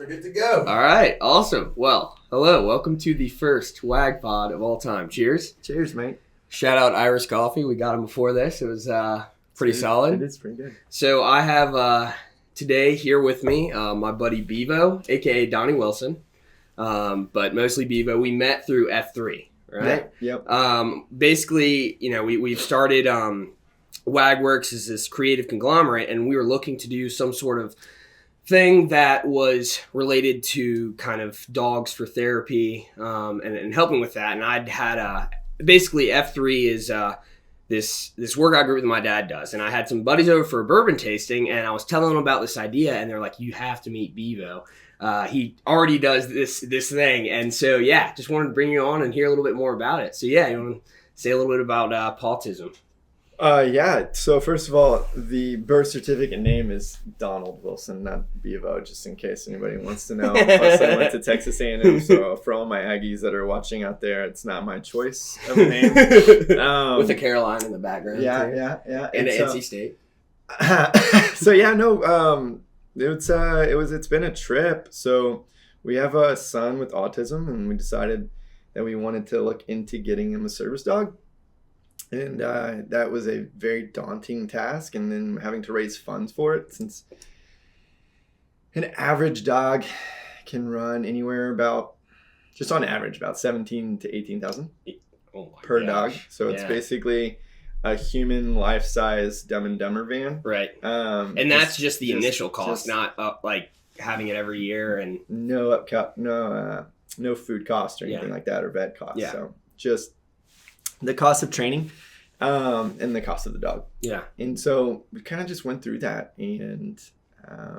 We're good to go. All right, awesome. Well, hello, welcome to the first WAG pod of all time. Cheers. Cheers, mate. Shout out Irish Coffee. We got them before this. It was pretty solid. It is pretty good. So I have today here with me my buddy Bevo, aka Donny Wilson, but mostly Bevo. We met through F3, right? Yep. Basically, you know, we've started WagWorks as this creative conglomerate, and we were looking to do some sort of thing that was related to kind of dogs for therapy and helping with that. And I'd had basically F3 is this workout group that my dad does. And I had some buddies over for a bourbon tasting, and I was telling them about this idea, and they're like, you have to meet Bevo. He already does this thing. And so, yeah, just wanted to bring you on and hear a little bit more about it. So, yeah, you want to say a little bit about Pawtism? Yeah. So first of all, the birth certificate name is Donald Wilson, not Bevo, just in case anybody wants to know. Plus, I went to Texas A&M, so for all my Aggies that are watching out there, it's not my choice of a name. With the Caroline in the background. Yeah. And the NC State. So yeah, no. It's been a trip. So we have a son with autism, and we decided that we wanted to look into getting him a service dog. And that was a very daunting task, and then having to raise funds for it, since an average dog can run anywhere about, just on average, about 17 to 18,000 per dog. So it's basically a human life-size Dumb and Dumber van. Right. And that's just the initial cost, not like having it every year and no food cost or anything like that, or vet cost. Yeah. So just the cost of training, and the cost of the dog. Yeah. And so we kind of just went through that, and I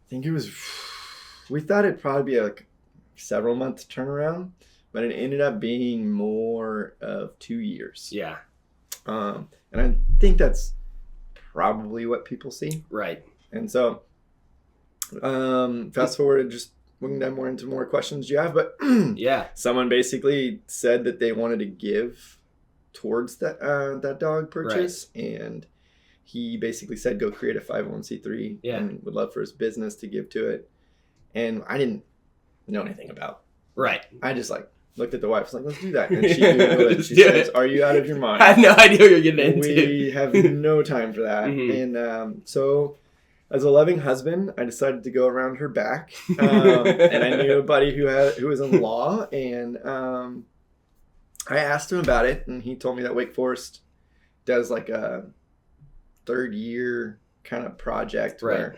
think we thought it'd probably be like several months turnaround, but it ended up being more of 2 years. Yeah. And I think that's probably what people see. Right. And so, fast forward, just we can dive more into more questions you have, but yeah, someone basically said that they wanted to give towards that dog purchase, and he basically said go create a 501c3 and would love for his business to give to it. And I didn't know anything about. Right. I just looked at the wife, was like, let's do that. And she Googled it. She says, are you out of your mind? I had no idea what you're getting into. We have no time for that. Mm-hmm. And so as a loving husband, I decided to go around her back, and I knew a buddy who was in law, and I asked him about it, and he told me that Wake Forest does like a third-year kind of project where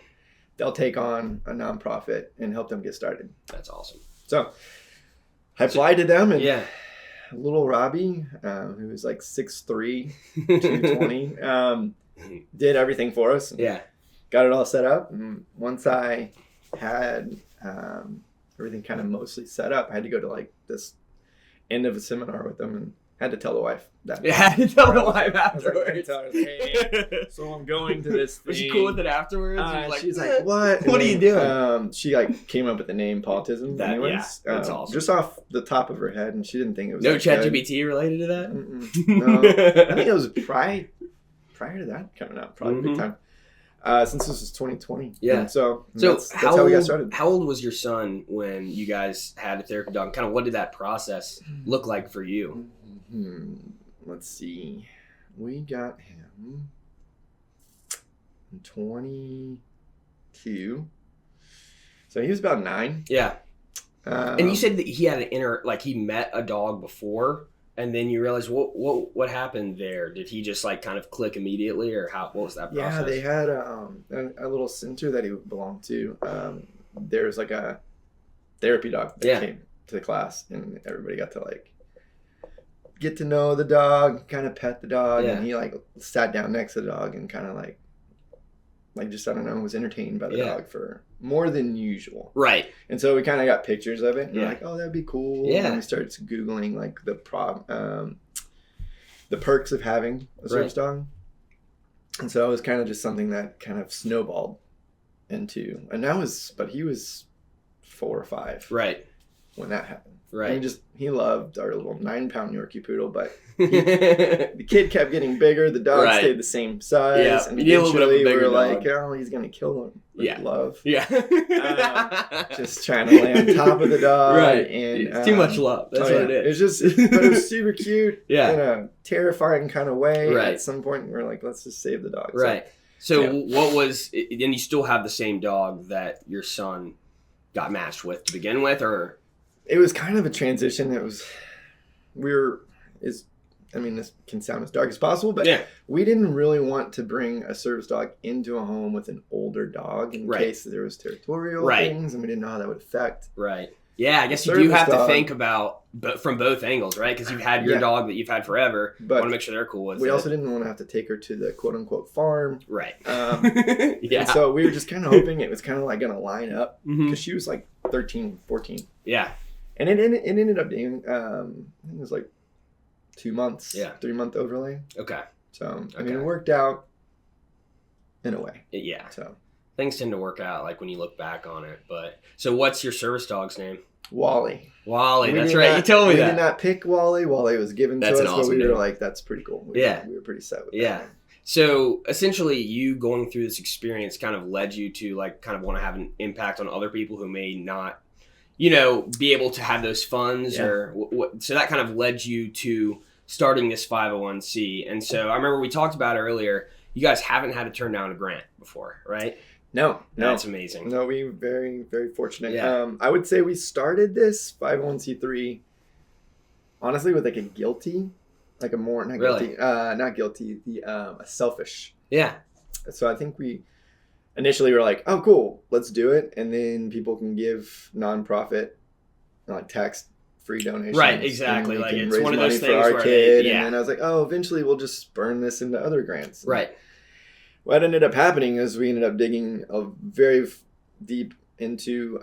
they'll take on a nonprofit and help them get started. That's awesome. So I applied to them, and little Robbie, who was like 6'3", 220, did everything for us. Got it all set up, and once I had everything kind of mostly set up, I had to go to like this end of a seminar with them, and had to tell the wife that. Yeah, had to tell the wife afterwards. I was like, hey, so I'm going to this thing. Was she cool with it afterwards? She's like, what? What are you doing? She came up with the name Pawtism. That's awesome. Just off the top of her head, and she didn't think it was no ChatGPT related to that. No, I think it was prior to that coming out, probably big time. Since this was 2020. Yeah. And so that's how we got started. How old was your son when you guys had a therapy dog? Kind of what did that process look like for you? Let's see. We got him in 22. So he was about 9. Yeah. And you said that he had he met a dog before, and then you realized what happened there? Did he just kind of click immediately, or what was that process? Yeah, they had a little center that he belonged to. There's like a therapy dog that came to the class, and everybody got to get to know the dog, kind of pet the dog, and he sat down next to the dog and kind of just, I don't know, was entertained by the dog for more than usual. Right. And so we kind of got pictures of it, and we're like, oh, that'd be cool. Yeah. And we started Googling the perks of having a service dog. And so it was kind of just something that kind of snowballed into, and he was 4 or 5. Right. when that happened. Right. And he loved our little 9-pound Yorkie poodle, but the kid kept getting bigger. The dog stayed the same size. Yeah. And you need a little bit of a bigger we were dog. like, oh, he's going to kill him with love. Yeah. Just trying to lay on top of the dog. Right. And, it's too much love. That's what it is. It's just, but it was super cute in Yeah. a terrifying kind of way. Right. At some point, we're like, let's just save the dog. Right. So what was, and you still have the same dog that your son got matched with to begin with, or? It was kind of a transition. This can sound as dark as possible, but we didn't really want to bring a service dog into a home with an older dog in case there was territorial things, and we didn't know how that would affect. Right. Yeah, I guess you do have to think about from both angles, right? Because you've had your dog that you've had forever. But you want to make sure they're cool with it. We also didn't want to have to take her to the quote-unquote farm. Right. And so we were just kind of hoping it was kind of like going to line up, because she was like 13, 14. Yeah. And it ended up being, I think it was like 2 months, 3-month overlay. Okay. So, I mean, it worked out in a way. Yeah. So things tend to work out like when you look back on it. But so what's your service dog's name? Wally. That's right. You told me that. We did not pick Wally. Wally was given to us, awesome but we name. were like, that's pretty cool. We were pretty set with that. Yeah. So essentially you going through this experience kind of led you to like kind of want to have an impact on other people who may not, be able to have those funds or what. So that kind of led you to starting this 501c. And so I remember we talked about it earlier. You guys haven't had to turn down a grant before, right? No. That's amazing. No, we were very, very fortunate. Yeah. I would say we started this 501c3 honestly with like a selfish. Yeah. So I think we initially were like, oh, cool, let's do it. And then people can give nonprofit, like tax-free donations. Right, exactly. Like it's raise one of money those for things our where kid. And then I was like, oh, eventually we'll just burn this into other grants. Right. What ended up happening is we ended up digging very deep into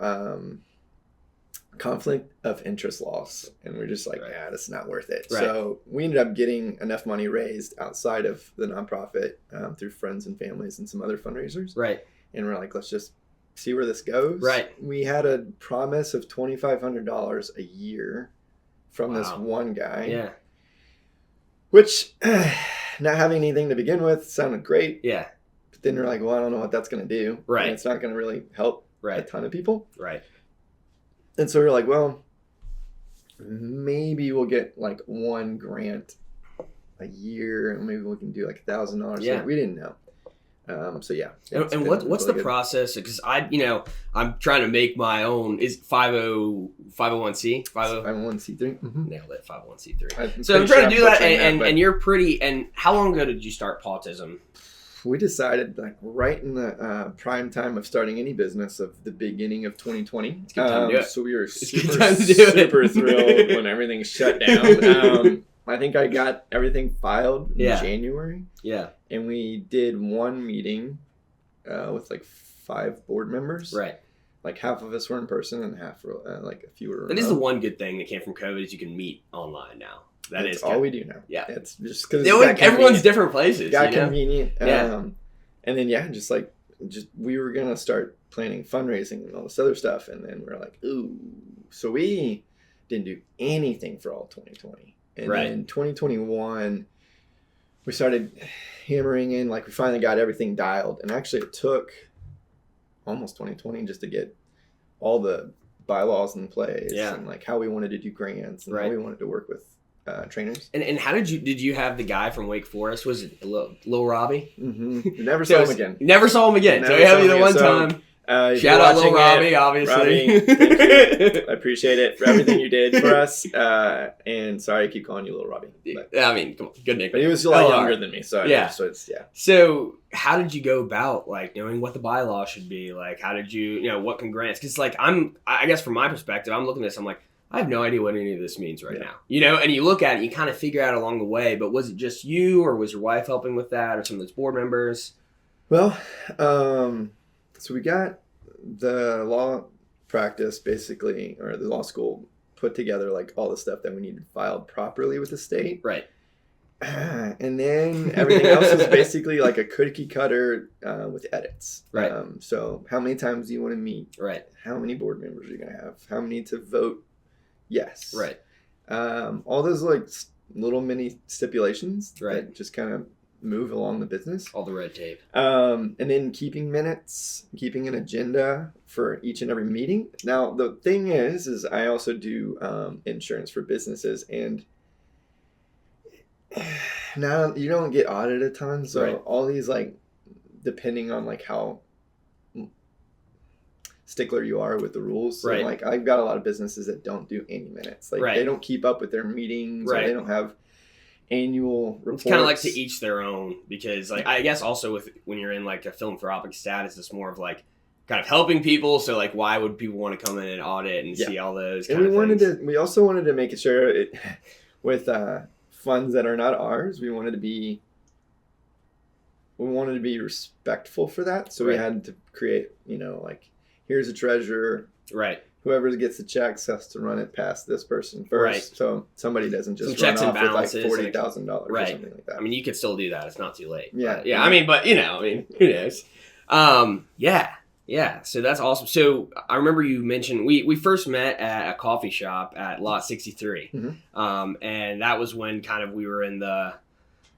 conflict of interest laws, and we're just like, that's not worth it. Right. So we ended up getting enough money raised outside of the nonprofit through friends and families and some other fundraisers. Right. And we're like, let's just see where this goes. Right. We had a promise of $2,500 a year from this one guy. Yeah. Which, not having anything to begin with, sounded great. Yeah. But then we're like, well, I don't know what that's going to do. Right. And it's not going to really help a ton of people. Right. And so we're like, well, maybe we'll get like one grant a year, and maybe we can do like $1,000. Yeah. We didn't know. So yeah. And what's the process? Because I'm trying to make my own. Is 501c? 501c3. Mm-hmm. Nailed it. 501c3. So I'm trying to do that, and you're pretty. And how long ago did you start Pawtism? We decided like right in the prime time of starting any business of the beginning of 2020. It's a good time to do it. So we were super thrilled when everything shut down. I think I got everything filed in January. Yeah. And we did one meeting with like 5 board members. Right. Like half of us were in person and half were like a few were remote. That is the one good thing that came from COVID is you can meet online now. That's all we do now. Yeah. It's just because everyone's different places. Got convenient. Yeah. And then, just we were going to start planning fundraising and all this other stuff. And then we're like, ooh. So we didn't do anything for all 2020. And then 2021, we started hammering in, like we finally got everything dialed. And actually it took almost 2020 just to get all the bylaws in place and like how we wanted to do grants and how we wanted to work with trainers. And how did you have the guy from Wake Forest? Was it Lil Robbie? Mm-hmm. Never saw him again. Never saw him again. So we have you the one time. Shout out Lil Robbie, obviously. Robbie, thank you. I appreciate it for everything you did for us. And sorry, I keep calling you Lil Robbie. But, I mean, come on, good nickname. But he was a lot younger than me, so So how did you go about like knowing what the bylaw should be? Like, how did you what can grants? Because like I guess from my perspective, I'm looking at this, I'm like, I have no idea what any of this means right now. And you look at it, you kind of figure out along the way, but was it just you or was your wife helping with that or some of those board members? Well, so we got the law practice basically, or the law school put together like all the stuff that we needed filed properly with the state. Right. And then everything else is basically like a cookie cutter with edits. Right. So how many times do you want to meet? Right. How many board members are you going to have? How many to vote Yes. Right. All those like little mini stipulations Right. that just kind of move along the business. All the red tape. And then keeping minutes, keeping an agenda for each and every meeting. Now, the thing is I also do insurance for businesses, and now you don't get audited a ton. So Right. all these, like, depending on like how stickler you are with the rules. So Right. like I've got a lot of businesses that don't do any minutes. Like Right. they don't keep up with their meetings, Right. or they don't have annual reports. It's kind of like to each their own, because like I guess also with when you're in like a philanthropic status, it's more of like kind of helping people. So like, why would people want to come in and audit and see all those? And we also wanted to make sure with funds that are not ours, we wanted to be respectful for that. So we had to create, like, here's a treasurer. Right. Whoever gets the checks has to run it past this person first. Right. So somebody doesn't just Some run checks and off with like balances, $40,000 or right. something like that. I mean, you could still do that. It's not too late. Yeah. But, yeah. I mean, but who knows? Yeah. So that's awesome. So I remember you mentioned we first met at a coffee shop at Lot 63. Mm-hmm. And that was when kind of we were in the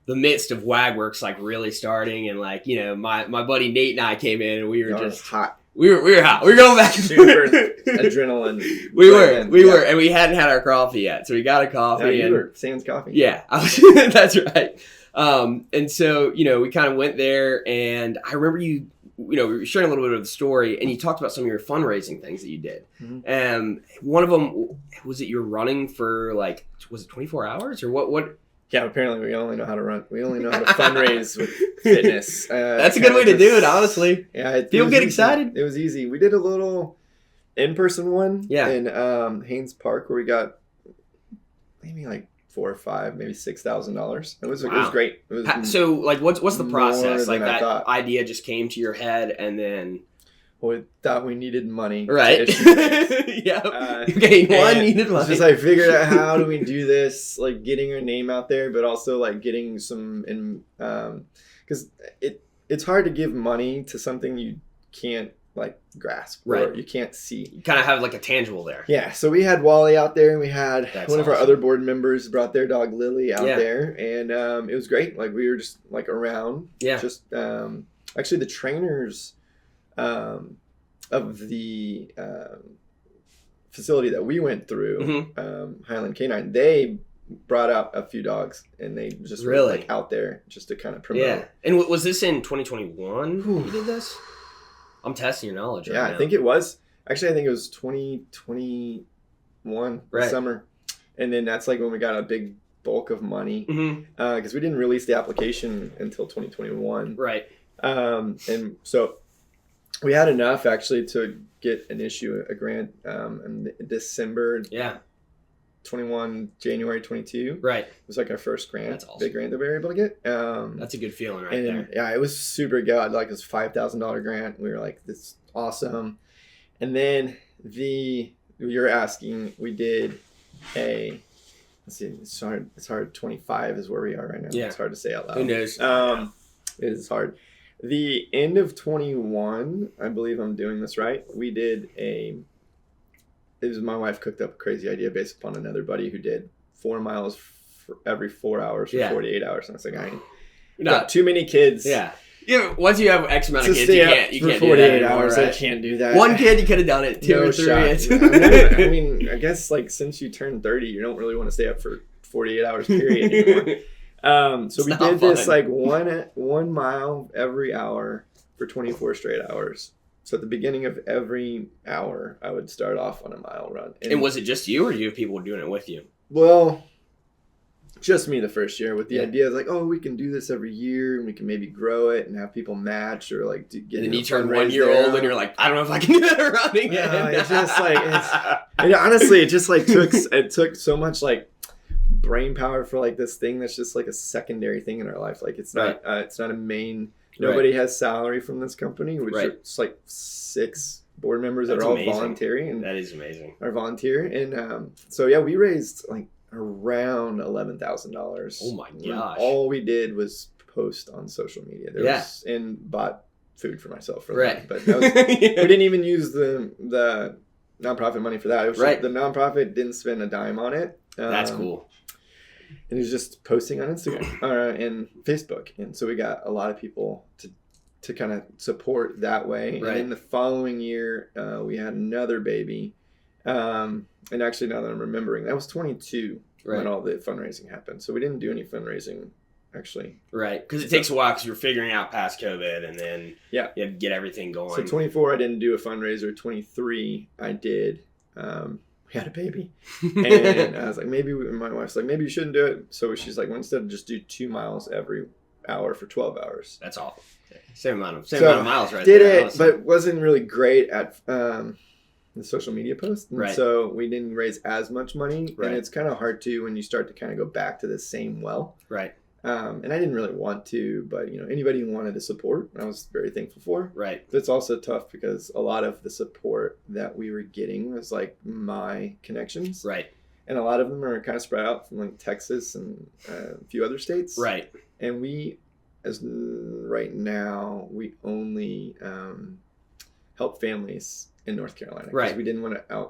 midst of WagWorks, like really starting, and like, my buddy Nate and I came in, and we were just hot. We were hot. We were going back and Super forth. adrenaline. We were, and we hadn't had our coffee yet, so we got a coffee. No, you were Sans coffee. Yeah, that's right. And so we kind of went there, and I remember you we were sharing a little bit of the story, and you talked about some of your fundraising things that you did. Mm-hmm. One of them was it you're running for like, was it 24 hours or what? Yeah, apparently we only know how to run. We only know how to fundraise with fitness. That's a good way to do it, honestly. Yeah, people get excited. It was easy. We did a little in-person one in Haynes Park where we got maybe like $4,000 or $5,000, maybe $6,000. It was great. It was so like what's the process? Like that thought. Idea just came to your head, and then we thought we needed money. Right. Yeah. Needed money. Just like figured out how do we do this, like getting our name out there, but also like getting some because it's hard to give money to something you can't like grasp or you can't see. You kind of have like a tangible there. Yeah. So we had Wally out there, and we had one of our other board members brought their dog Lily out there, and it was great. Like we were just like around. Yeah. Just actually the trainers of the facility that we went through, Highland Canine, they brought out a few dogs, and they just were like out there just to kind of promote. Yeah. And was this in 2021 you did this? I'm testing your knowledge right now. I think it was. Actually, I think it was 2021 summer. And then that's like when we got a big bulk of money. Because we didn't release the application until 2021. Right. And so we had enough actually to get a grant in December 21, January 22. Right. It was like our first grant. That's awesome. Big grant that we were able to get. That's a good feeling there. Yeah, it was super good. Like it was $5,000 grant. We were like, this is awesome. And then you're asking, we did let's see, it's hard. 25 is where we are right now. Yeah. It's hard to say out loud. Who knows? It is hard. The end of 21, I believe I'm doing this right. We did my wife cooked up a crazy idea based upon another buddy who did 4 miles for every 4 hours for 48 hours. And I was like, I got too many kids. Yeah. Once you have X amount of kids, you can't do 48 hours. Right? I can't do that. One kid, you could have done it. 2 or 3. I mean, I guess like since you turn 30, you don't really want to stay up for 48 hours period anymore. So we did this like 1 mile every hour for 24 straight hours. So at the beginning of every hour, I would start off on a mile run. And was it just you, or do you have people doing it with you? Well, just me the first year with the idea of like, oh, we can do this every year, and we can maybe grow it and have people match or like get. And then you turn 1 year old, and you're like, I don't know if I can do that running. Yeah, it's just like honestly, it just like took so much like brain power for like this thing that's just like a secondary thing in our life. Like it's not a main. Nobody has salary from this company, which is like 6 board members that are all voluntary. And that is amazing. Are volunteer. And so, yeah, we raised like around $11,000. Oh, my gosh. All we did was post on social media. And bought food for myself for that. But that was, we didn't even use the nonprofit money for that. It was Right. The nonprofit didn't spend a dime on it. That's cool. And he was just posting on Instagram and Facebook. And so we got a lot of people to kind of support that way. Right. And then the following year, we had another baby. And actually, now that I'm remembering, that was 22 when all the fundraising happened. So we didn't do any fundraising, actually. Right. Because it takes a while because you're figuring out past COVID and then you have to get everything going. So 24, I didn't do a fundraiser. 23, I did. We had a baby. And I was like, my wife's like, maybe you shouldn't do it. So she's like, well, instead just do 2 miles every hour for 12 hours. That's awful. Same amount of miles right there. Did it, honestly. but wasn't really great at the social media post. And Right. so we didn't raise as much money. Right. And it's kind of hard to when you start to kind of go back to the same well. Right. And I didn't really want to, but anybody who wanted to support, I was very thankful for. Right. But it's also tough because a lot of the support that we were getting was like my connections. Right. And a lot of them are kind of spread out from like Texas and a few other states. Right. And right now, we only help families in North Carolina. Right. We didn't want to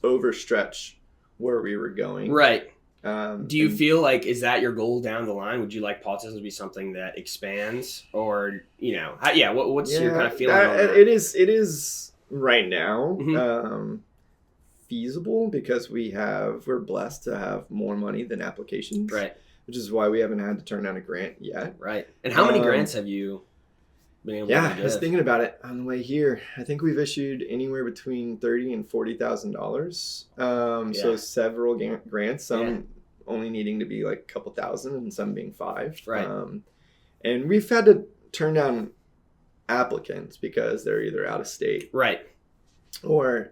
overstretch where we were going. Right. Do you feel like, is that your goal down the line? Would you like Pawtism to be something that expands, or what's your kind of feeling on that? It is right now Mm-hmm. feasible because we're blessed to have more money than applications. Right. Which is why we haven't had to turn down a grant yet. Right. And how many grants have you been able to give? I was thinking about it on the way here. I think we've issued anywhere between $30,000 and $40,000. So several grants, some only needing to be like a couple thousand and some being 5. Right. And we've had to turn down applicants because they're either out of state. Right. Or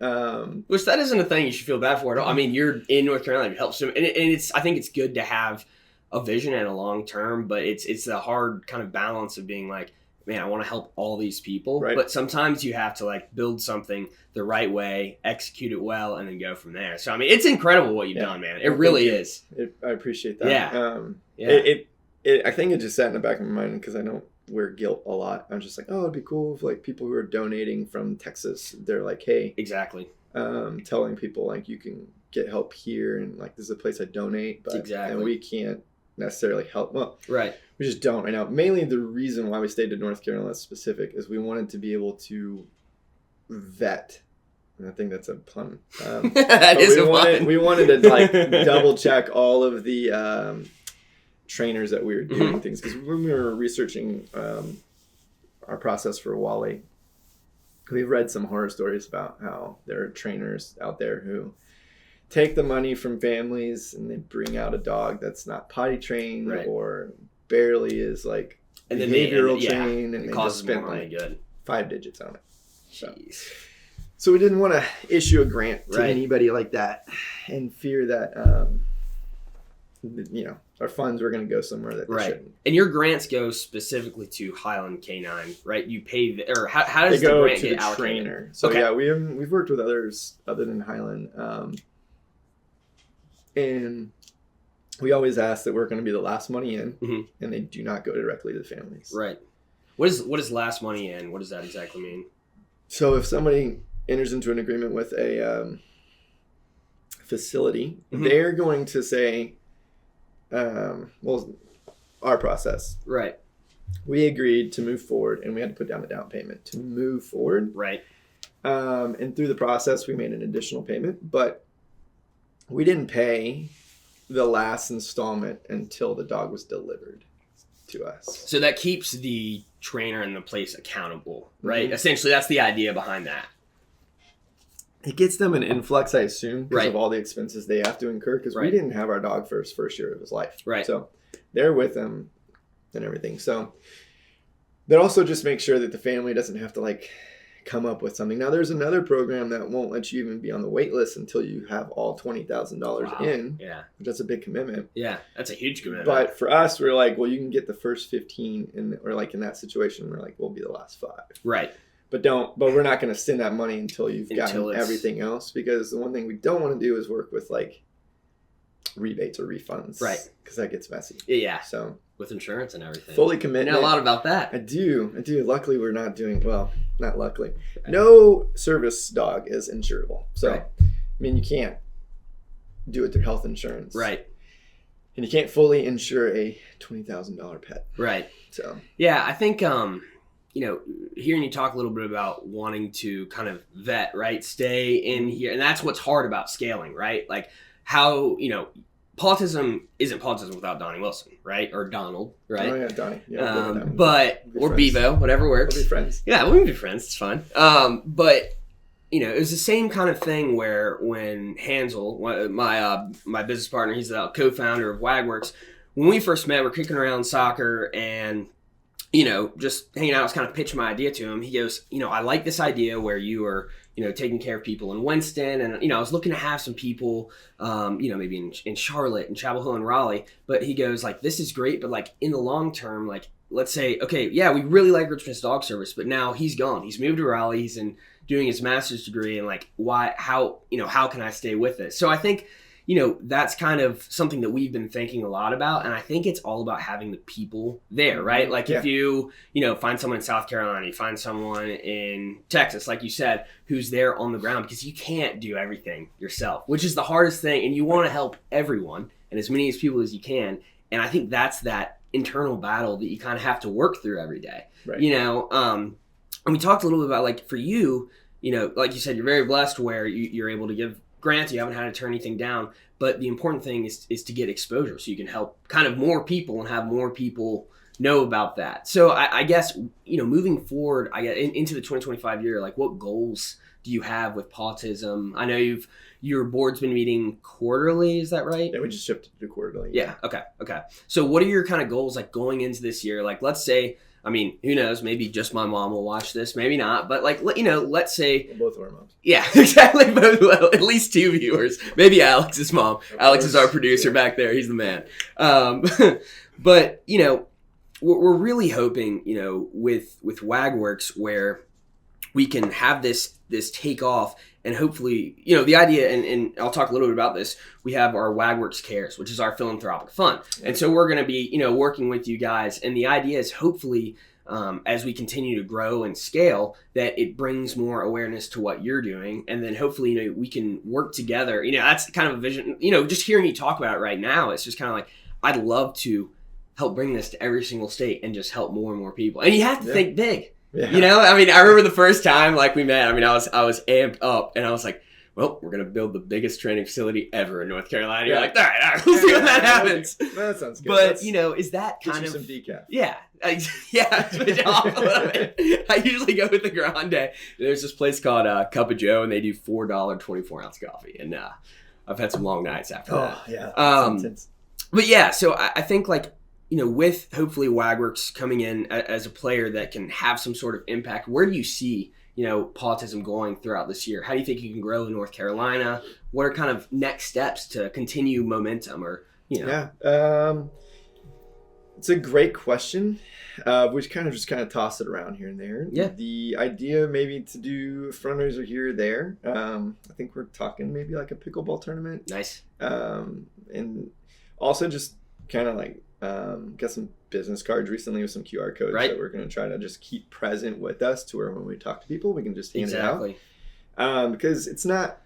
which that isn't a thing you should feel bad for at all. I mean, you're in North Carolina, it helps them, and I think it's good to have a vision and a long term, but it's a hard kind of balance of being like, man, I want to help all these people, right. But sometimes you have to like build something the right way, execute it well, and then go from there. So I mean, it's incredible what you've done, man. It really is. I appreciate that. Yeah. I think it just sat in the back of my mind because I don't wear guilt a lot. I'm just like, oh, it'd be cool if like people who are donating from Texas, they're like, hey, exactly. Telling people like you can get help here and like this is a place I donate, but and we can't necessarily help. Well, right. We just don't right now. Mainly the reason why we stayed to North Carolina specific is we wanted to be able to vet. And I think that's a pun. That is a pun. We wanted to like double check all of the trainers that we were doing things, because when we were researching our process for Wally, we've read some horror stories about how there are trainers out there who take the money from families and they bring out a dog that's not potty trained or barely is like and behavioral trained, and they just spent like good 5 digits on it. Jeez. So we didn't want to issue a grant to anybody like that and fear that our funds were going to go somewhere that they shouldn't. And your grants go specifically to Highland Canine, right? You pay how does the grant get allocated? Trainer. So we've worked with others other than Highland, and we always ask that we're going to be the last money in, and they do not go directly to the families. Right. What is last money in? What does that exactly mean? So if somebody enters into an agreement with a facility, they're going to say, our process. Right. We agreed to move forward, and we had to put down the down payment to move forward. Right. And through the process, we made an additional payment, but we didn't pay the last installment until the dog was delivered to us. So that keeps the trainer and the place accountable, right? Essentially, that's the idea behind that. It gets them an influx, I assume, because of all the expenses they have to incur, because we didn't have our dog for his first year of his life. Right. So they're with him and everything. So that also just makes sure that the family doesn't have to like come up with something. Now, there's another program that won't let you even be on the wait list until you have all $20,000 in. Yeah. That's a big commitment. Yeah, that's a huge commitment. But for us, we're like, well, you can get the first 15, or like in that situation, we're like, we'll be the last 5. Right. But we're not going to send that money until you've gotten everything else, because the one thing we don't want to do is work with like rebates or refunds. Right. Because that gets messy. Yeah. So with insurance and everything. Fully committed. You know a lot about that. I do. Luckily, we're not doing, well, not luckily, no service dog is insurable. So, Right. I mean, you can't do it through health insurance. Right. And you can't fully insure a $20,000 pet. Right. So, yeah, I think, hearing you talk a little bit about wanting to kind of vet, right? Stay in here. And that's what's hard about scaling, right? Like how, Pawtism isn't Pawtism without Donny Wilson, right? Or Donald, right? Oh, yeah, Donny. Yeah, or friends. Bevo, whatever works. We'll be friends. Yeah, we can be friends. It's fun. But it was the same kind of thing where when Hansel, my business partner, he's the co-founder of WagWorks. When we first met, we're kicking around soccer and just hanging out. I was kind of pitching my idea to him. He goes, I like this idea where you are, taking care of people in Winston. And, I was looking to have some people, maybe in Charlotte and Chapel Hill and Raleigh. But he goes, like, this is great. But, like, in the long term, like, let's say, okay, yeah, we really like Richmond's dog service. But now he's gone. He's moved to Raleigh. He's doing his master's degree. And, like, how can I stay with it? So I think, that's kind of something that we've been thinking a lot about. And I think it's all about having the people there, right? Like if you, find someone in South Carolina, you find someone in Texas, like you said, who's there on the ground, because you can't do everything yourself, which is the hardest thing. And you want to help everyone and as many people as you can. And I think that's that internal battle that you kind of have to work through every day, right. And we talked a little bit about, like, for you, like you said, you're very blessed where you're able to give grants. You haven't had to turn anything down, but the important thing is to get exposure so you can help kind of more people and have more people know about that. So I guess, moving forward, into the 2025 year, like, what goals do you have with Pawtism? I know your board's been meeting quarterly. Is that right? Yeah, we just shifted to quarterly. Yeah. Okay. So what are your kind of goals, like, going into this year? Like, let's say, I mean, who knows? Maybe just my mom will watch this, maybe not. But, like, let's say... Well, both of our moms. Yeah, exactly. Well, at least 2 viewers. Maybe Alex's mom. Alex is our producer back there. He's the man. But, we're really hoping, with WagWorks, where we can have this take off. And hopefully, the idea, and I'll talk a little bit about this, we have our WagWorks Cares, which is our philanthropic fund. And so we're going to be, working with you guys. And the idea is hopefully, as we continue to grow and scale, that it brings more awareness to what you're doing. And then hopefully, we can work together. That's kind of a vision. Just hearing you talk about it right now, it's just kind of like, I'd love to help bring this to every single state and just help more and more people. And you have to think big. Yeah. I remember the first time, like, we met, I was amped up and I was like, well, we're going to build the biggest training facility ever in North Carolina. You're like, all right, we'll see when that happens. That sounds good. But, is that kind of... some decaf. Yeah. Switch off a little bit. I usually go with the grande. There's this place called Cup of Joe and they do $4 24-ounce coffee. And I've had some long nights after that. Oh, yeah. But yeah, so I think, like, with hopefully WagWorks coming in as a player that can have some sort of impact, where do you see, Pawtism going throughout this year? How do you think you can grow in North Carolina? What are kind of next steps to continue momentum or, Yeah, it's a great question. We kind of toss it around here and there. Yeah. The idea maybe to do a fundraiser here or there. I think we're talking maybe like a pickleball tournament. Nice. And also just kind of like, got some business cards recently with some QR codes that we're going to try to just keep present with us to where when we talk to people, we can just hand it out. Because it's not,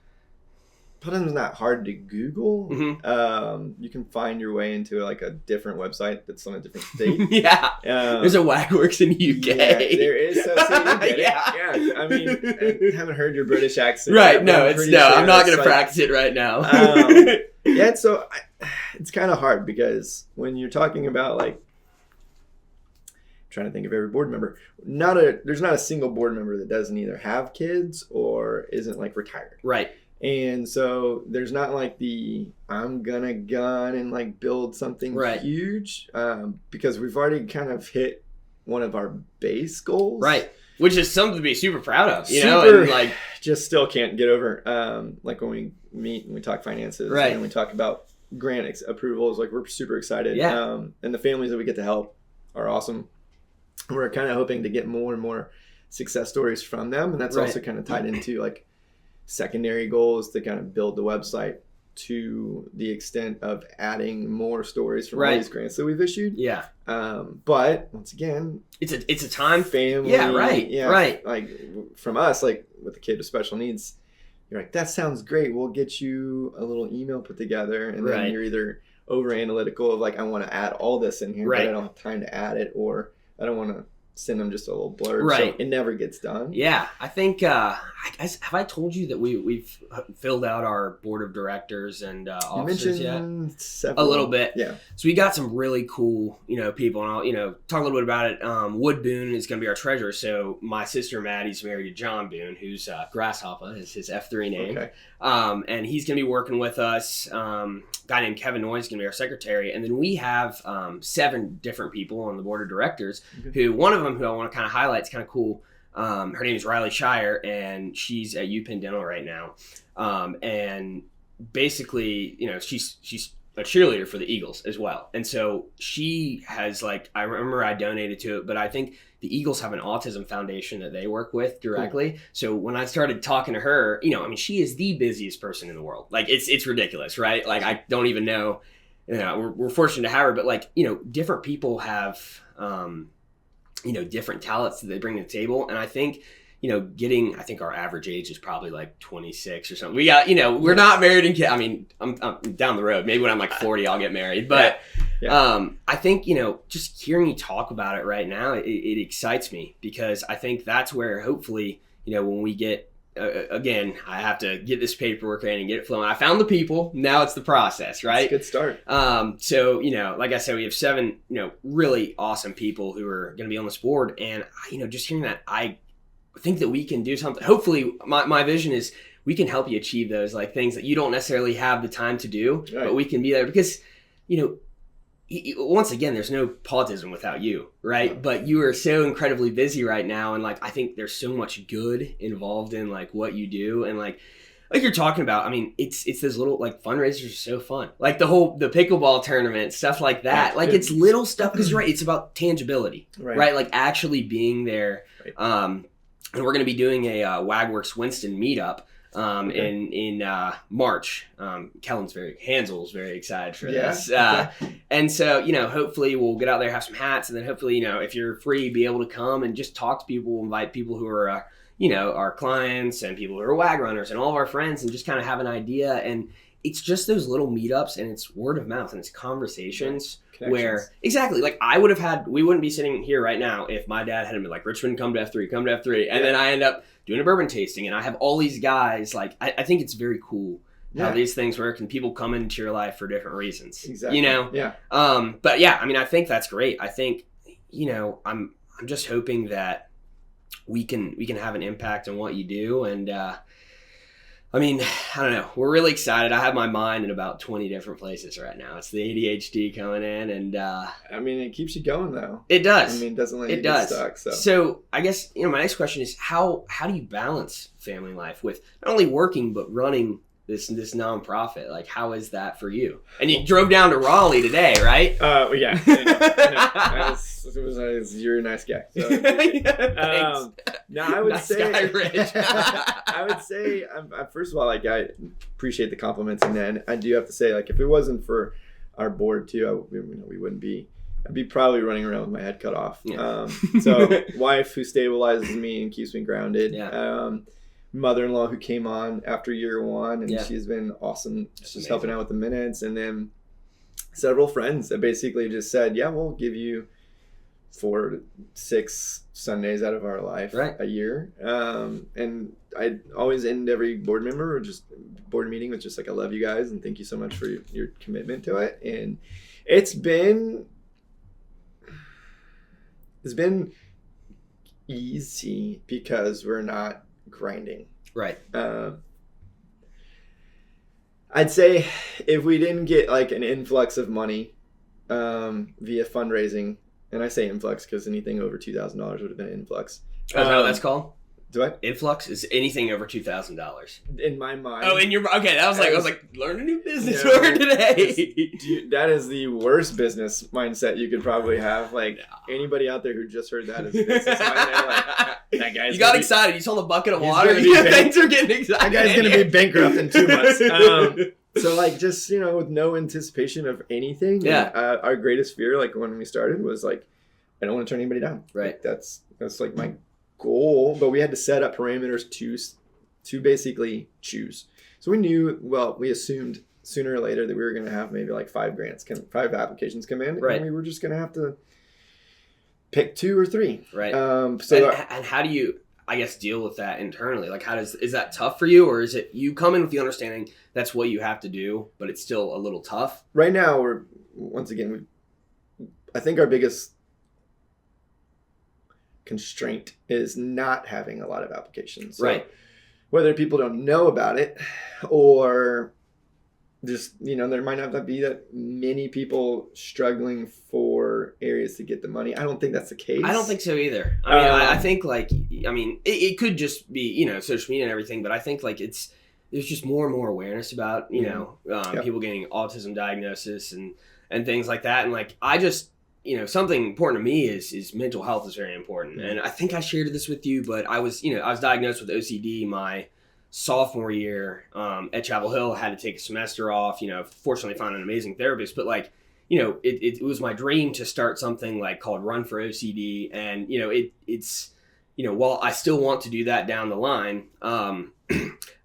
Pawtism's not hard to Google. Mm-hmm. You can find your way into like a different website that's on a different state. There's a WagWorks in the UK. Yeah, there is. So you get it. I mean, I haven't heard your British accent. Right. No, I'm not going to practice it right now. So it's kind of hard because when you're talking about, like, trying to think of every board member, there's not a single board member that doesn't either have kids or isn't, like, retired. Right. And so there's not like I'm gonna gun and like build something huge, because we've already kind of hit one of our base goals. Right. Which is something to be super proud of, and like just still can't get over. Like when we meet and we talk finances and we talk about grant approvals, like we're super excited. Yeah. And the families that we get to help are awesome. We're kind of hoping to get more and more success stories from them. And that's also kind of tied into like secondary goals to kind of build the website to the extent of adding more stories from all Right. these grants that we've issued. Yeah. But once again, It's a time. family. Yeah, right, right. Like from us, like with the kid with special needs, you're like, that sounds great. We'll get you a little email put together, and then Right. you're either over analytical of like, I want to add all this in here, Right. but I don't have time to add it, or I don't want to send them just a little blurb. Right. So it never gets done. Yeah, I think. Have I told you that we've filled out our board of directors and You officers yet? mentioned several. A little bit. Yeah. So we got some really cool, people, and I'll, talk a little bit about it. Wood Boone is going to be our treasurer. So my sister Maddie's married to John Boone, who's Grasshopper is his F3 name. Okay. And he's going to be working with us. A guy named Kevin Noy is going to be our secretary. And then we have 7 different people on the board of directors who, one of them who I want to kind of highlight is kind of cool. Her name is Riley Shire, and she's at UPenn Dental right now. And basically, she's a cheerleader for the Eagles as well. And so she has, I remember I donated to it, but I think the Eagles have an autism foundation that they work with directly. Cool. So when I started talking to her, she is the busiest person in the world. It's ridiculous, right? I don't even know, we're fortunate to have her, but different people have, different talents that they bring to the table. And I think, I think our average age is probably 26 or something. We got, we're not married and I'm down the road. Maybe when I'm 40, I'll get married. But I think, just hearing you talk about it right now, it excites me, because I think that's where hopefully, when we get, again, I have to get this paperwork in and get it flowing. I found the people. Now it's the process, right? That's a good start. So, like I said, we have 7, really awesome people who are going to be on this board. And, just hearing that, I think that we can do something. Hopefully, my vision is we can help you achieve those things that you don't necessarily have the time to do, right. But we can be there because, once again, there's no Pawtism without you, right? Yeah. But you are so incredibly busy right now, and I think there's so much good involved in what you do, and like you're talking about. It's those little fundraisers are so fun, the pickleball tournament, stuff like that. Yeah. It's little stuff because you're right. It's about tangibility, right? Actually being there. Right. And we're going to be doing a WagWorks Winston meetup in March. Hansel's very excited for this. And so, hopefully we'll get out there, have some hats, and then hopefully, if you're free, be able to come and just talk to people, invite people who are, our clients and people who are WAG runners and all of our friends, and just kind of have an idea. And it's just those little meetups, and it's word of mouth, and it's conversations where exactly we wouldn't be sitting here right now if my dad hadn't been Richmond, come to F3, and then I end up doing a bourbon tasting, and I have all these guys. I think it's very cool how these things work, and people come into your life for different reasons. Exactly. Yeah. But yeah, I think that's great. I think I'm just hoping that we can have an impact on what you do, and I don't know. We're really excited. I have my mind in about 20 different places right now. It's the ADHD coming in, and it keeps you going though. It does. It doesn't let you get stuck. So I guess my next question is how do you balance family life with not only working but running this nonprofit? How is that for you? And you drove down to Raleigh today, right? Yeah. You're a nice guy. So, no, I would say, guy, Rich. I would say, first of all, I appreciate the compliments, and then I do have to say, if it wasn't for our board too, we wouldn't be. I'd be probably running around with my head cut off. Yeah. So, wife who stabilizes me and keeps me grounded. Yeah. Mother-in-law who came on after year 1, and she's been awesome. That's just helping out with the minutes, and then several friends that basically just said, yeah, we'll give you 4 to 6 Sundays out of our life a year. And I always end every board member or just board meeting with just I love you guys and thank you so much for your commitment to it. And it's been easy because we're not grinding. Right. I'd say if we didn't get an influx of money via fundraising, and I say influx because anything over $2,000 would have been an influx. That's how that's called? Do I? Influx is anything over $2,000. In my mind. Oh, okay. I was like, learn a new business No, word today. That is the worst business mindset you could probably have. Like anybody out there who just heard that is business mindset, like that guy's. You got excited. You saw the bucket of he's water. Things are getting excited. That guy's gonna be bankrupt in 2 months. So like just with no anticipation of anything. Yeah. Our greatest fear, like when we started, was like I don't want to turn anybody down. Right. Like, that's like my goal, but we had to set up parameters to basically choose. So we assumed sooner or later that we were going to have maybe like 5 applications come in, right. and we were just going to have to pick 2 or 3. Right. And how do you, I guess, deal with that internally? Like, is that tough for you, or is it you come in with the understanding that's what you have to do, but it's still a little tough? Right now, I think our biggest constraint is not having a lot of applications. So right. Whether people don't know about it or just, there might not be that many people struggling for areas to get the money. I don't think that's the case. I don't think so either. I mean, I think it could just be, social media and everything, but I think like there's just more and more awareness about, people getting autism diagnosis and things like that. And like, I just, something important to me is mental health is very important. And I think I shared this with you, but I was diagnosed with OCD my sophomore year at Chapel Hill. Had to take a semester off, fortunately found an amazing therapist, but like, it was my dream to start something like called Run for OCD. And, it's while I still want to do that down the line,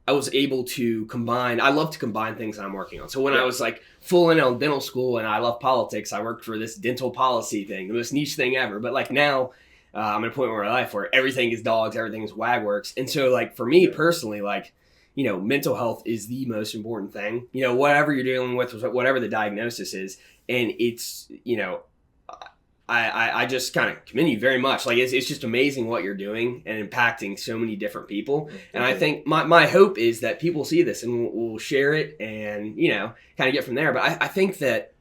I was able to I love to combine things I'm working on. So when I was like full in on dental school and I love politics, I worked for this dental policy thing, the most niche thing ever. But like now I'm at a point in my life where everything is dogs, everything is WagWorks. And so like for me personally, like, mental health is the most important thing, whatever you're dealing with, whatever the diagnosis is. And it's, I just kind of commend you very much. Like it's just amazing what you're doing and impacting so many different people. And I think my hope is that people see this and will share it and, kind of get from there. But I think that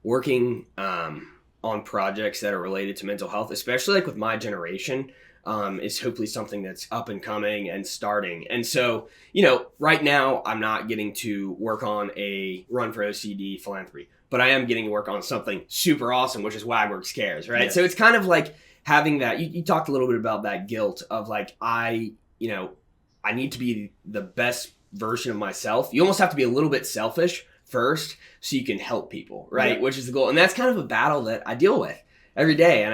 working on projects that are related to mental health, especially like with my generation, is hopefully something that's up and coming and starting. And so, right now I'm not getting to work on a Run for OCD philanthropy, but I am getting to work on something super awesome, which is WagWorks Cares, right? Yes. So it's kind of like having that, you talked a little bit about that guilt of like, I need to be the best version of myself. You almost have to be a little bit selfish first so you can help people, right? Yeah. Which is the goal. And that's kind of a battle that I deal with every day. I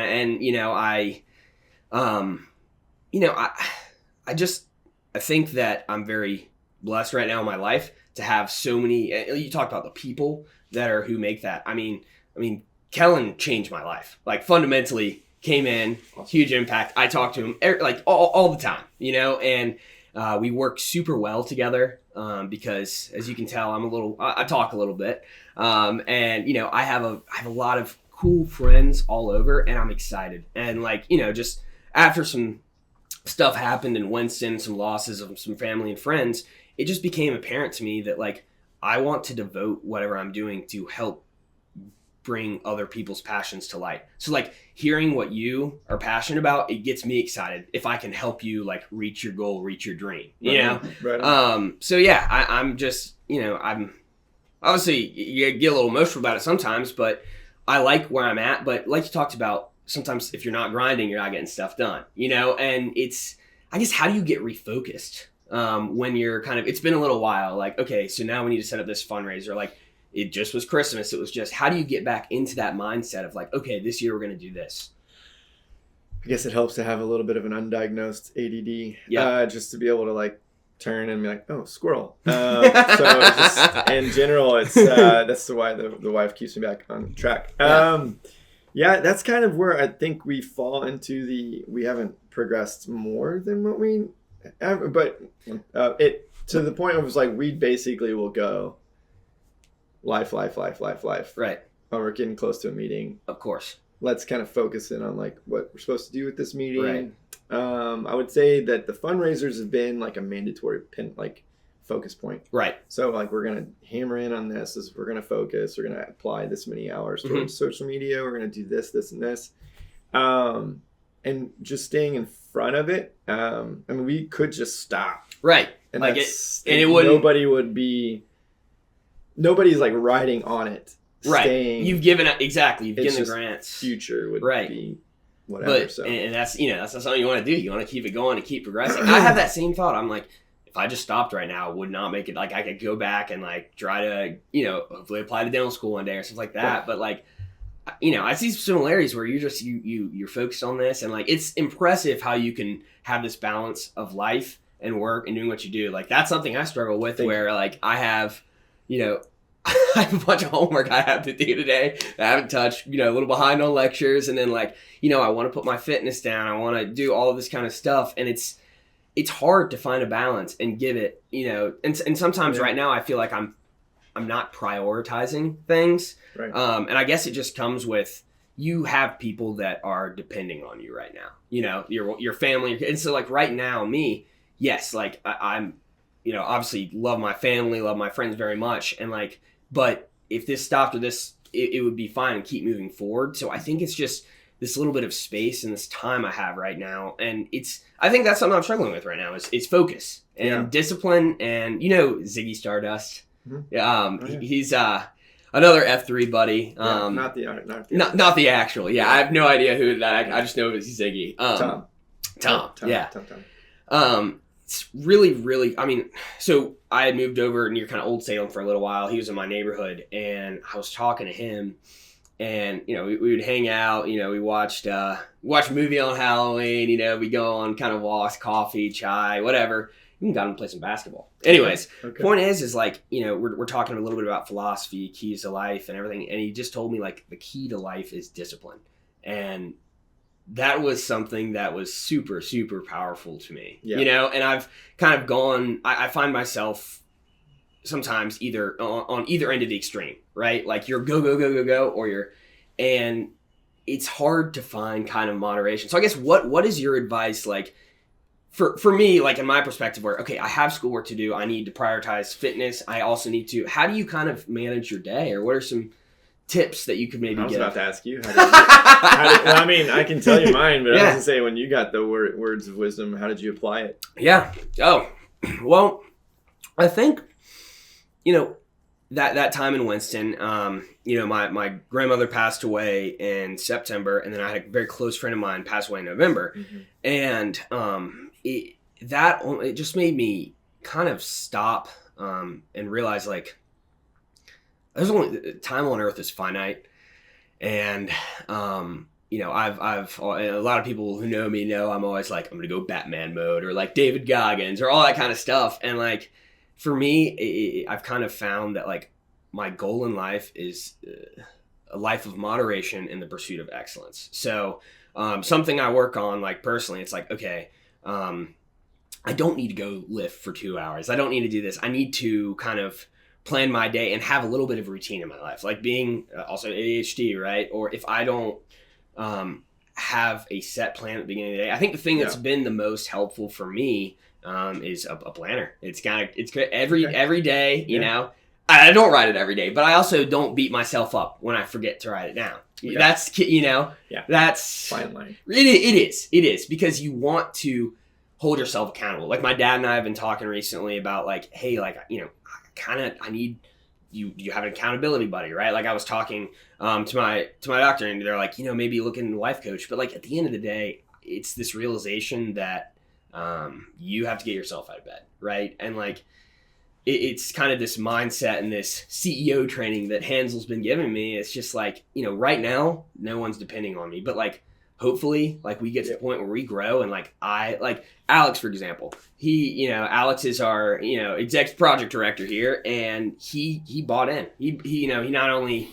think that I'm very blessed right now in my life to have so many, you talked about the people that are who make that. I mean, Kellen changed my life. Like fundamentally came in, huge impact. I talk to him like all the time, and we work super well together because as you can tell, I talk a little bit. And I have a lot of cool friends all over and I'm excited. And like, just after some stuff happened in Winston, some losses of some family and friends, it just became apparent to me that like, I want to devote whatever I'm doing to help bring other people's passions to light. So like hearing what you are passionate about, it gets me excited if I can help you like reach your goal, reach your dream, Right. So yeah, I'm just, I'm obviously you get a little emotional about it sometimes, but I like where I'm at. But like you talked about, sometimes if you're not grinding, you're not getting stuff done, and it's, I guess, how do you get refocused? When you're it's been a little while, like, okay, so now we need to set up this fundraiser. Like it just was Christmas. It was just, how do you get back into that mindset of like, okay, this year we're going to do this? I guess it helps to have a little bit of an undiagnosed ADD, just to be able to like turn and be like, oh, squirrel. So just in general, it's, that's why the wife keeps me back on track. Yeah, that's kind of where I think we fall into we haven't progressed more than what we have, but it to the point where it was like, we basically will go life. Right. Oh, we're getting close to a meeting. Of course. Let's kind of focus in on like what we're supposed to do with this meeting. Right. I would say that the fundraisers have been like a mandatory focus point. Right. So like we're going to hammer in on this. We're going to focus. We're going to apply this many hours towards social media. We're going to do this, and this. and just staying in front of it. I mean, we could just stop. Right. And like it wouldn't. Nobody's like riding on it. Right. Staying, You've given the grants. Future would be whatever. But, and that's, that's not something you want to do. You want to keep it going and keep progressing. I have that same thought. I'm like, if I just stopped right now, I would not make it. Like, I could go back and like try to, hopefully apply to dental school one day or something like that. Yeah. But like, I see some similarities where you're focused on this, and like, it's impressive how you can have this balance of life and work and doing what you do. Like, that's something I struggle with where like I have, I have a bunch of homework I have to do today that I haven't touched, a little behind on lectures. And then like, I want to put my fitness down. I want to do all of this kind of stuff. And it's hard to find a balance and give it, and sometimes right now I feel like I'm not prioritizing things. Right. And I guess it just comes with, you have people that are depending on you right now, your family. And so like right now, me, yes, like I'm, obviously love my family, love my friends very much. And like, but if this stopped or this, it would be fine and keep moving forward. So I think it's just this little bit of space and this time I have right now. And I think that's something I'm struggling with right now is focus and discipline. And, Ziggy Stardust, he's another F3 buddy. Not the actual. Yeah. I have no idea who that, I just know it's Ziggy. Tom. Yeah. Tom. It's really, really, so I had moved over near kind of Old Salem for a little while. He was in my neighborhood, and I was talking to him, and, we would hang out, we watched a movie on Halloween, we go on kind of walks, coffee, chai, whatever. We got him to play some basketball. Anyways, Point is like, we're talking a little bit about philosophy, keys to life and everything. And he just told me like the key to life is discipline. And that was something that was super, super powerful to me, and I've kind of gone, I find myself sometimes either on either end of the extreme, right? Like you're go, or and it's hard to find kind of moderation. So I guess what is your advice? Like for me, like in my perspective where, okay, I have schoolwork to do. I need to prioritize fitness. I also need to, how do you kind of manage your day, or what are some tips that you could maybe get? I was about to ask you. I can tell you mine, but I was going to say, when you got the words of wisdom, how did you apply it? Yeah. Oh, well, I think, that time in Winston, my grandmother passed away in September, and then I had a very close friend of mine pass away in November. Mm-hmm. And it just made me kind of stop and realize like, there's only time on earth is finite. And, I've a lot of people who know me know I'm always like, I'm going to go Batman mode or like David Goggins or all that kind of stuff. And like, for me, I've kind of found that like my goal in life is a life of moderation in the pursuit of excellence. So, something I work on like personally, it's like, okay, I don't need to go lift for 2 hours. I don't need to do this. I need to kind of plan my day and have a little bit of routine in my life, like being also ADHD, right? Or if I don't have a set plan at the beginning of the day, I think the thing that's been the most helpful for me is a planner. It's good every day, you know. I don't write it every day, but I also don't beat myself up when I forget to write it down. Okay. That's that's fine line. It is because you want to hold yourself accountable. Like my dad and I have been talking recently about like, hey, like I need you have an accountability buddy, right? Like I was talking to my doctor, and they're like, maybe look into a life coach. But like at the end of the day, it's this realization that you have to get yourself out of bed, right? And like it's kind of this mindset and this CEO training that Hansel's been giving me. It's just like, right now, no one's depending on me, but like hopefully like we get to the point where we grow, and like Alex, for example, Alex is our, executive project director here, and he bought in. He not only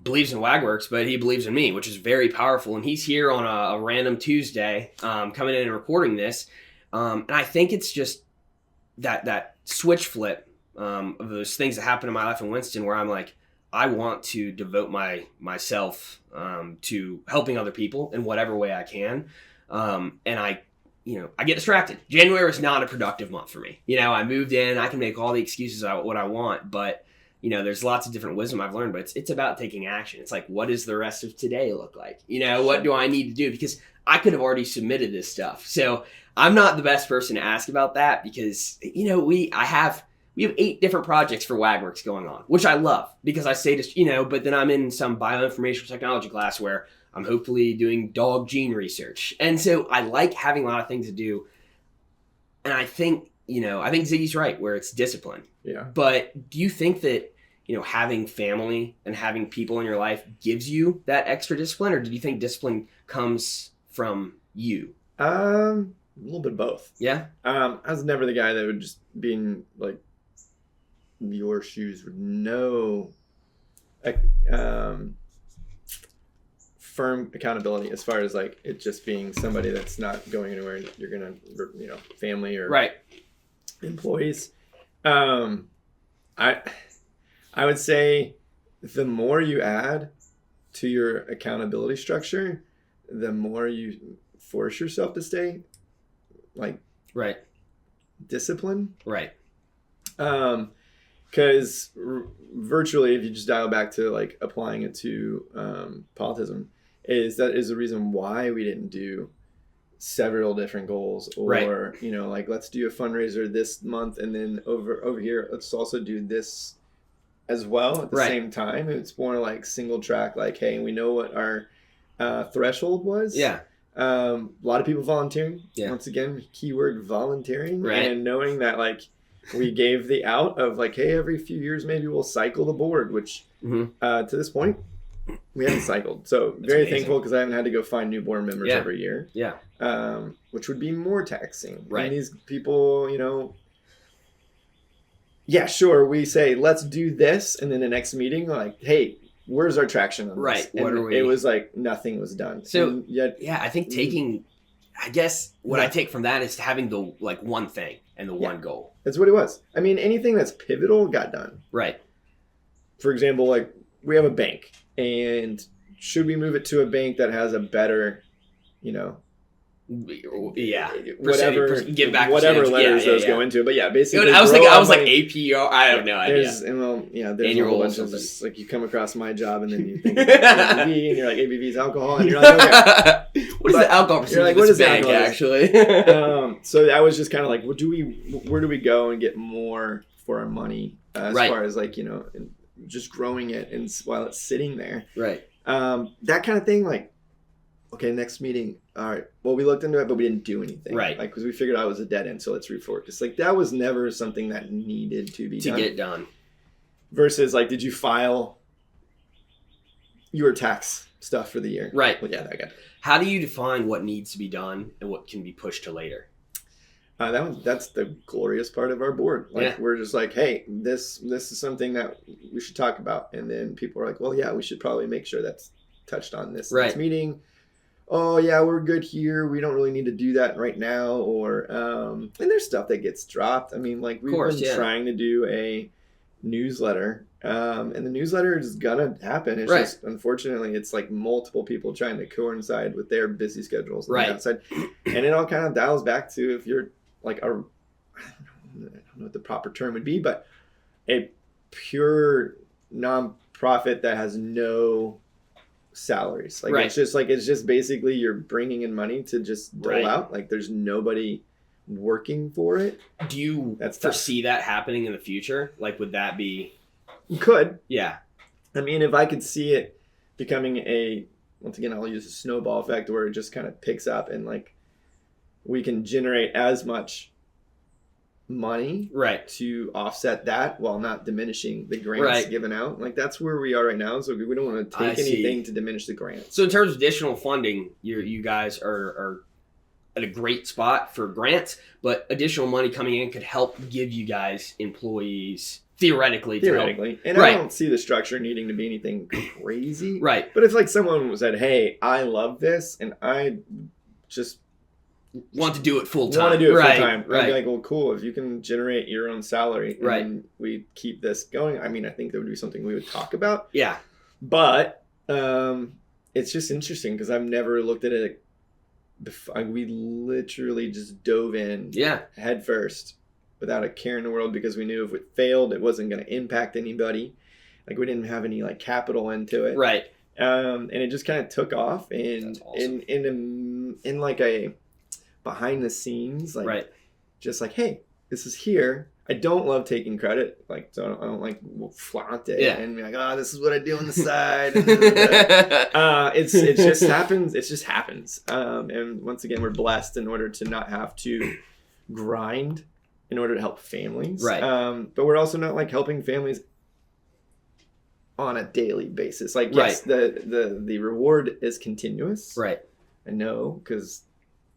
believes in WagWorks, but he believes in me, which is very powerful. And he's here on a random Tuesday, coming in and recording this. And I think it's just that switch flip of those things that happen in my life in Winston, where I'm like, I want to devote myself to helping other people in whatever way I can. And I get distracted. January is not a productive month for me. I moved in, I can make all the excuses what I want, but there's lots of different wisdom I've learned, but it's about taking action. It's like, what does the rest of today look like? What do I need to do? Because I could have already submitted this stuff. So I'm not the best person to ask about that because, we have 8 different projects for WagWorks going on, which I love because I say to, but then I'm in some bioinformatical technology class where I'm hopefully doing dog gene research. And so I like having a lot of things to do. And I think Ziggy's right where it's discipline. Yeah. But do you think that, having family and having people in your life gives you that extra discipline, or do you think discipline comes from you? A little bit of both. Yeah. I was never the guy that would just be in like your shoes with no firm accountability as far as like it just being somebody that's not going anywhere and you're gonna family or right employees. I would say the more you add to your accountability structure, the more you force yourself to stay like disciplined. Right. Because virtually, if you just dial back to like applying it to Pawtism, is the reason why we didn't do several different goals or like let's do a fundraiser this month and then over here let's also do this as well at the same time. It's more like single track, like, hey, we know what our threshold was. Yeah. A lot of people volunteering. Yeah. Once again, keyword volunteering. Right. And knowing that like we gave the out of like, hey, every few years maybe we'll cycle the board, which to this point we haven't cycled. So very thankful because I haven't had to go find new board members every year. Yeah. Which would be more taxing. Right. And these people, yeah, sure, we say, let's do this. And then the next meeting, like, hey, where's our traction on this? Right. And what are we? It was like nothing was done. So, I think I guess what I take from that is having the like one thing and the one goal. That's what it was. I mean, anything that's pivotal got done. Right. For example, like we have a bank and should we move it to a bank that has a better, whatever give back whatever letters those go into, but basically I was like APR. I have no idea. There's a whole bunch of just like you come across my job and then you think ABV and you're like ABV is alcohol and you're like okay, what is the alcohol percentage of this bank actually? So that was just kind of like where do we go and get more for our money as far as like just growing it and while it's sitting there, that kind of thing, like. Okay, next meeting. All right. Well, we looked into it, but we didn't do anything. Right. Like, because we figured out it was a dead end, so let's refocus. Like, that was never something that needed to be done. To get done. Versus, like, did you file your tax stuff for the year? Right. Well, yeah, that guy. How do you define what needs to be done and what can be pushed to later? That's the glorious part of our board. Like, we're just like, hey, this is something that we should talk about. And then people are like, well, yeah, we should probably make sure that's touched on this meeting. Oh yeah, we're good here. We don't really need to do that right now. Or and there's stuff that gets dropped. I mean, like we've been trying to do a newsletter, and the newsletter is gonna happen. It's just unfortunately it's like multiple people trying to coincide with their busy schedules on the outside, and it all kind of dials back to if you're like I don't know what the proper term would be, but a pure nonprofit that has no salaries, like it's just basically you're bringing in money to just dole out, like there's nobody working for it. Do you foresee that happening in the future? Like would that be could I mean, if I could see it becoming once again I'll use a snowball effect where it just kind of picks up and like we can generate as much money to offset that while not diminishing the grants given out. Like that's where we are right now, so we don't want to take anything to diminish the grants. So in terms of additional funding, you guys are at a great spot for grants, but additional money coming in could help give you guys employees theoretically. And I don't see the structure needing to be anything crazy, but if like someone said, hey, I love this and I just want to do it full time. I'd be like, well, cool. If you can generate your own salary and we keep this going, I mean, I think that would be something we would talk about. Yeah. But it's just interesting because I've never looked at it. We literally just dove in head first without a care in the world because we knew if it failed, it wasn't going to impact anybody. Like we didn't have any like capital into it. Right. And it just kind of took off, and That's awesome. in like a behind the scenes, like right. just like, hey, this is here. I don't love taking credit, like so I don't like flaunt it and be like, oh, this is what I do on the side. It's just happens. It just happens. And once again, we're blessed in order to not have to grind in order to help families. Right. But we're also not like helping families on a daily basis. Like yes, the reward is continuous. Right. I know, because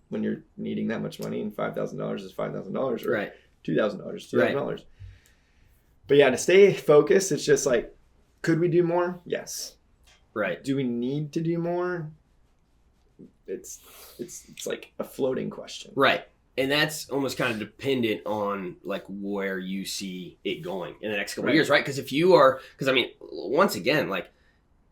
when you're needing that much money and $5,000 is $5,000 or right. $2,000, $2,000. But yeah, to stay focused, it's just like, could we do more? Yes. Right. Do we need to do more? It's like a floating question. Right. And that's almost kind of dependent on like where you see it going in the next couple of years, right? Because if you are, because I mean, once again, like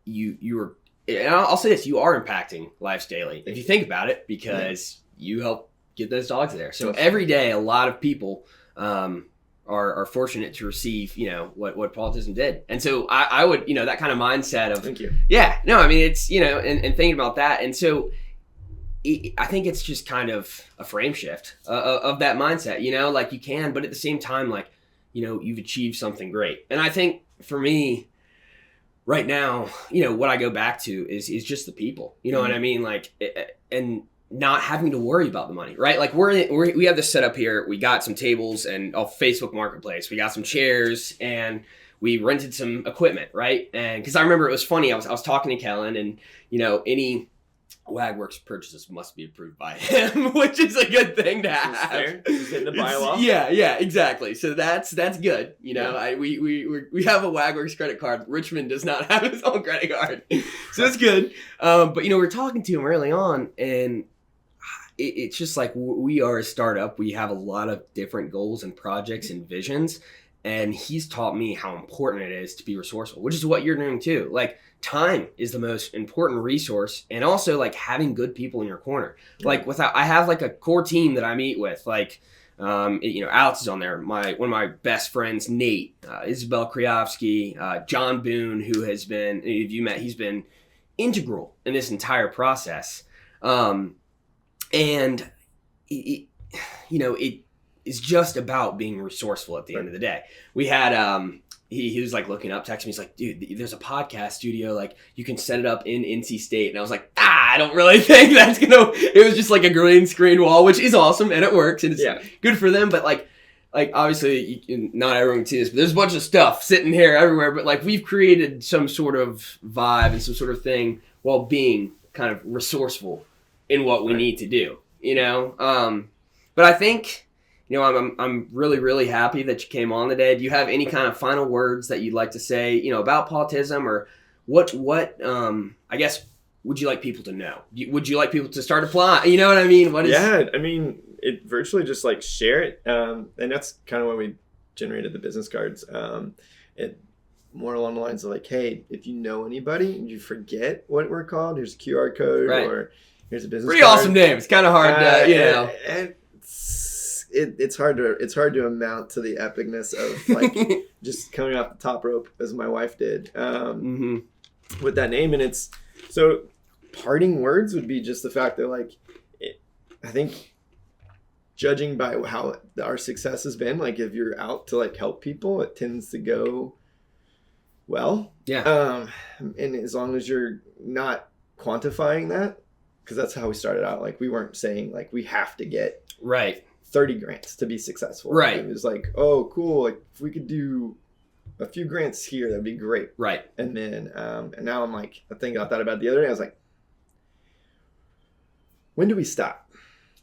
you are, and I'll say this, you are impacting lives daily if you think about it, because you help get those dogs there. So every day, a lot of people are fortunate to receive, what Pawtism did. And so I would, that kind of mindset of, thank you. Yeah, no, I mean, it's, and thinking about that. And so I think it's just kind of a frame shift of that mindset, like you can, but at the same time, like, you've achieved something great. And I think for me right now, what I go back to is just the people, what I mean? Like, and not having to worry about the money, right? Like we have this set up here. We got some tables and off Facebook Marketplace. We got some chairs and we rented some equipment, right? And because I remember it was funny, I was talking to Kellen, and any WagWorks purchases must be approved by him, which is a good thing to have. It's in the bylaw. Yeah, exactly. So that's good. We have a WagWorks credit card. Richmond does not have his own credit card, so it's good. But we're talking to him early on, and it's just like, we are a startup. We have a lot of different goals and projects and visions, and he's taught me how important it is to be resourceful, which is what you're doing too. Like, time is the most important resource, and also like having good people in your corner. Like I have like a core team that I meet with, like Alex is on there, one of my best friends, Nate, Isabel Kriovsky, John Boone, who has been, if you met, he's been integral in this entire process. And it is just about being resourceful at the end of the day. We had he was like looking up, texting me, he's like, dude, there's a podcast studio, like you can set it up in NC State. And I was like, I don't really think that's it was just like a green screen wall, which is awesome and it works and it's good for them. But like obviously not everyone can see this, but there's a bunch of stuff sitting here everywhere. But like we've created some sort of vibe and some sort of thing while being kind of resourceful in what we need to do, but I think, I'm really, really happy that you came on today. Do you have any kind of final words that you'd like to say, about Pawtism, or what I guess, would you like people to know? Would you like people to start applying? You know what I mean? It virtually just like share it. And that's kind of why we generated the business cards. It more along the lines of like, hey, if you know anybody and you forget what we're called, here's a QR code or here's a business pretty card. Awesome name. It's kind of hard to, And it's hard to amount to the epicness of like just coming off the top rope as my wife did with that name. And it's so parting words would be just the fact that like I think judging by how our success has been, like if you're out to like help people, it tends to go well. And as long as you're not quantifying that, because that's how we started out. Like we weren't saying like we have to get 30 grants to be successful. It was like, oh, cool. Like if we could do a few grants here, that'd be great. And then, and now I'm like, I thought about it the other day. I was like, when do we stop?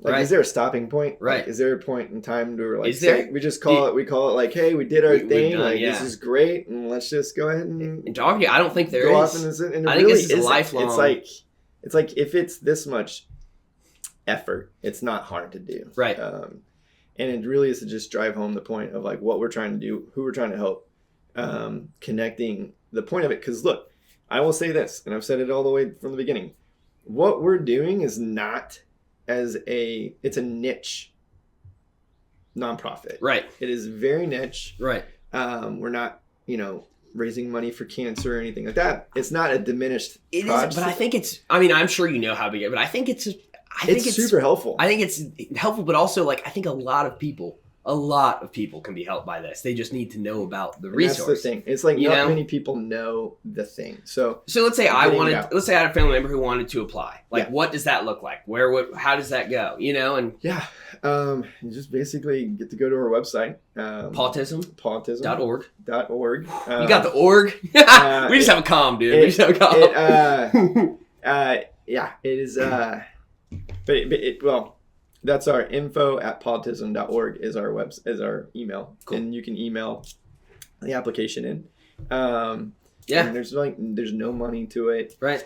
Like, is there a stopping point? Like, is there a point in time to like, we just call it, we call it like, hey, we did our thing. Done, like, this is great. And let's just go ahead and talk. I don't think there is. And I think this is a lifelong. It's like if it's this much effort, it's not hard to do. And it really is to just drive home the point of like what we're trying to do, who we're trying to help, connecting the point of it. Because look, I will say this, and I've said it all the way from the beginning. What we're doing is not it's a niche nonprofit. Right. It is very niche. Right. We're not, raising money for cancer or anything like that. It's not a diminished project. But I think it's, I mean, I'm sure you know how big it is, but I think it's super helpful. I think it's helpful, but also like, I think a lot of people can be helped by this. They just need to know about the resource. That's the thing. It's like not many people know the thing. So let's say I had a family member who wanted to apply. Like, what does that look like? How does that go? And you just basically get to go to our website, Pawtism.org. You got the org. We just have a comm, dude. We just have a comm. It is. That's our info@pawtism.org is our email. Cool. And you can email the application in. And there's no money to it. Right.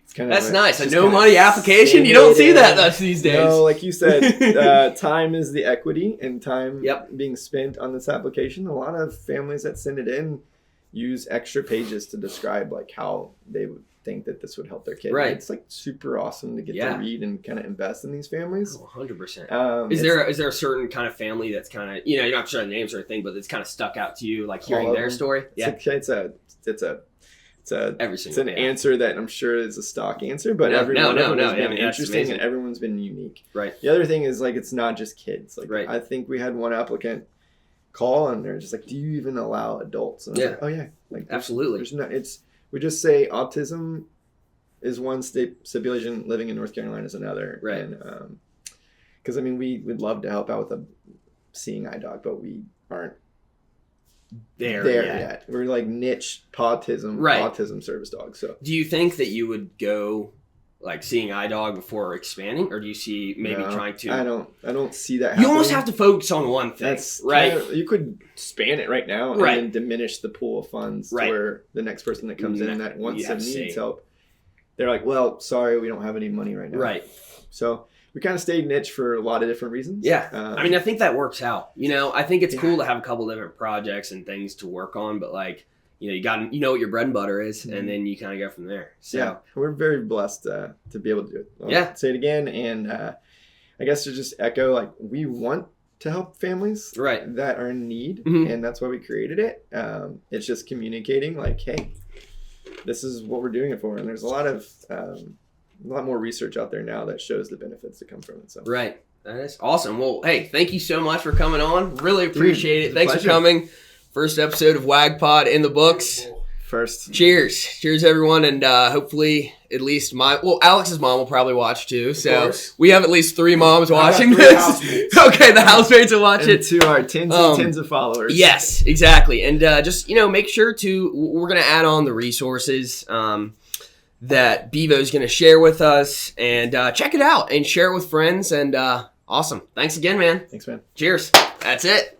It's kind That's nice. A no money application. You don't see that much these days. No, like you said, time is the equity, and time Yep. being spent on this application. A lot of families that send it in use extra pages to describe like how they would think that this would help their kid. Right. It's like super awesome to get to read and kind of invest in these families. 100%. Is there a certain kind of family that's kind of, you're not sure the names or anything, but it's kind of stuck out to you, like hearing their story? It's an day. answer that I'm sure is a stock answer, but every one of them has been interesting and everyone's been unique. Right. The other thing is like it's not just kids. Like right. I think we had one applicant call and they're just like, "Do you even allow adults?" And I was like, "Oh yeah, like absolutely." We just say autism is one stipulation, living in North Carolina is another. Right. And because we would love to help out with a seeing eye dog, but we aren't there yet. We're like niche autism service dogs. So do you think that you would go like seeing eye dog before expanding, or do you see maybe trying to? I don't see that happening. You almost have to focus on one thing. That's right. You could span it right now and then diminish the pool of funds to where the next person that comes in that wants and needs help, they're like, well, sorry, we don't have any money right now. Right. So we kind of stayed niche for a lot of different reasons. Yeah. I think that works out. I think it's cool to have a couple different projects and things to work on, but like, you got what your bread and butter is, and then you kind of go from there. So we're very blessed to be able to do it. I'll say it again, and I guess to just echo, like we want to help families that are in need, and that's why we created it. It's just communicating, like, hey, this is what we're doing it for, and there's a lot more research out there now that shows the benefits that come from it. So that is awesome. Well, hey, thank you so much for coming on. Really appreciate it. Thanks for coming. First episode of WagPod in the books. First. Cheers, everyone, and hopefully at least Alex's mom will probably watch too. So we have at least 3 moms watching this. Okay, the housemates will watch it. To our tens and tens of followers. Yes, exactly, and just make sure we're gonna add on the resources that Bevo's gonna share with us, and check it out and share it with friends. And awesome, thanks again, man. Thanks, man. Cheers. That's it.